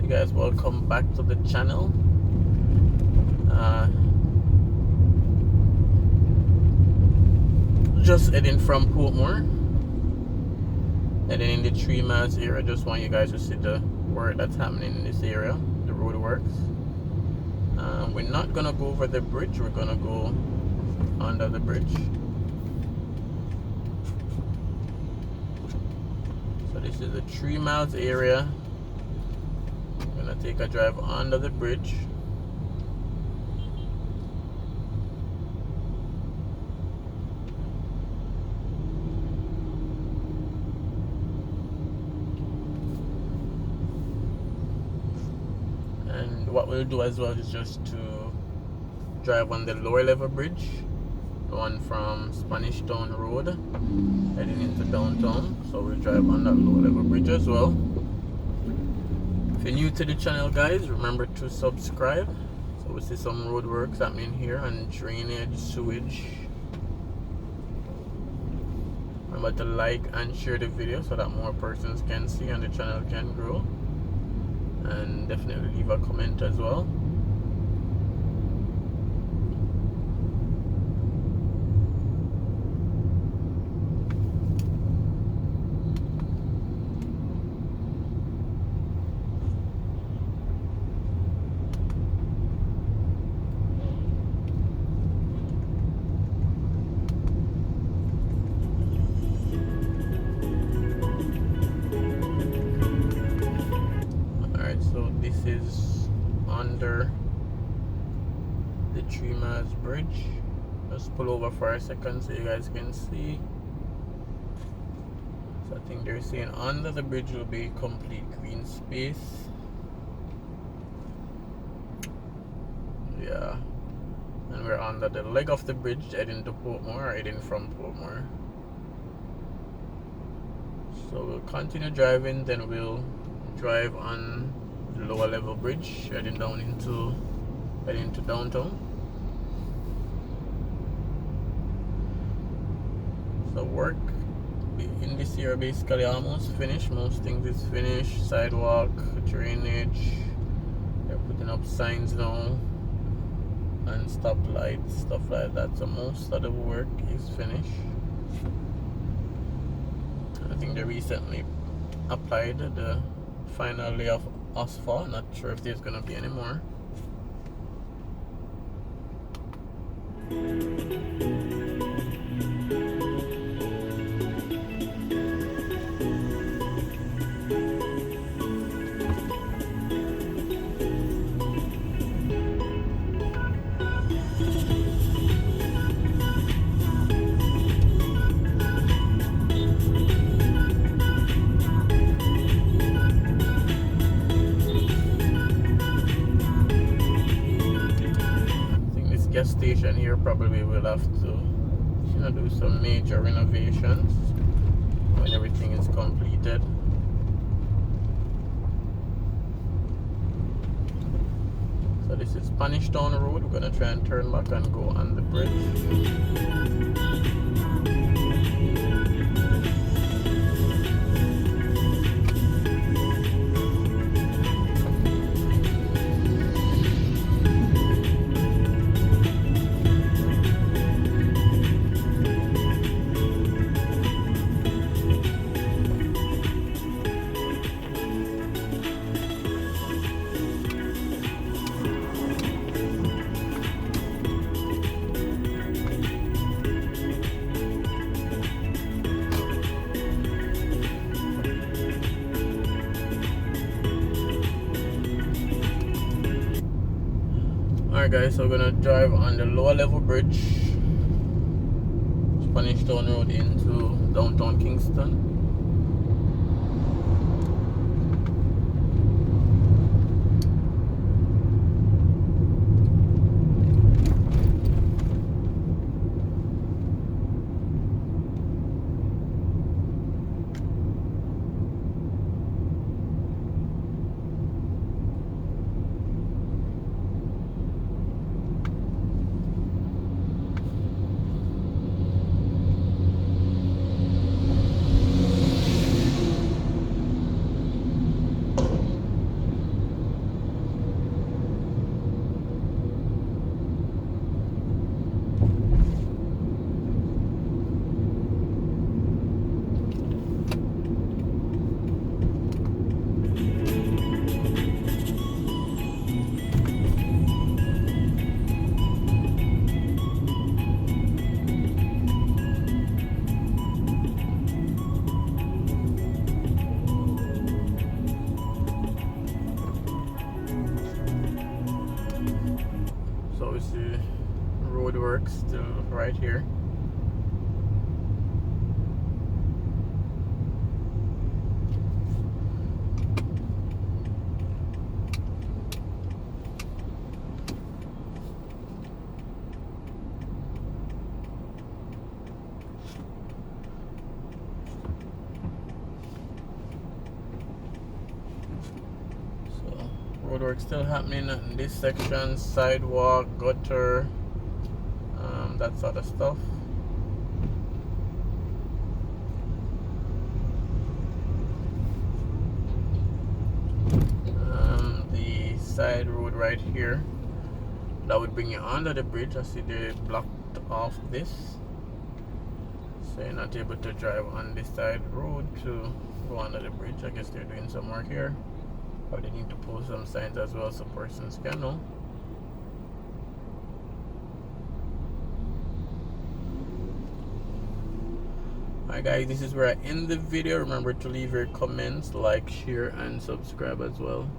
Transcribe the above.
you guys, welcome back to the channel. Just heading from Portmore, heading in the 3 miles area. Just want you guys to see the work that's happening in this area, the road works. We're not gonna go over the bridge, we're gonna go under the bridge. So this is the 3 miles area. I'm gonna take a drive under the bridge. And what we'll do as well is just to drive on the lower level bridge, the one from Spanish Town Road heading into downtown. So we'll drive on that lower level bridge as well. If you're new to the channel, guys, remember to subscribe. So we see some road works happening here and drainage, sewage. Remember to like and share the video so that more persons can see and the channel can grow. And definitely leave a comment as well. So this is under the 3 miles bridge. Just pull over for a second so you guys can see. So I think they're saying under the bridge will be complete green space. Yeah. And we're under the leg of the bridge heading to Portmore, or heading from Portmore. So we'll continue driving, then we'll drive on lower level bridge heading into downtown. So work in this area basically almost finished. Most things is finished. Sidewalk, drainage, they're putting up signs now and stoplights, stuff like that. So most of the work is finished. I think they recently applied the final layer of asphalt. Not sure if there's gonna be any more. Gas station here probably will have to do some major renovations when everything is completed. So this is Spanish Town Road. We're gonna try and turn back and go on the bridge. Alright guys, so we're gonna drive on the lower level bridge, Spanish Town Road into downtown Kingston. work still right here. Roadwork still happening in this section, sidewalk, gutter, that sort of stuff. The side road right here, that would bring you under the bridge. I see they blocked off this, so you're not able to drive on this side road to go under the bridge. I guess they're doing some work here. Or they need to post some signs as well so persons can know. Alright guys, this is where I end the video. Remember to leave your comments, like, share and subscribe as well.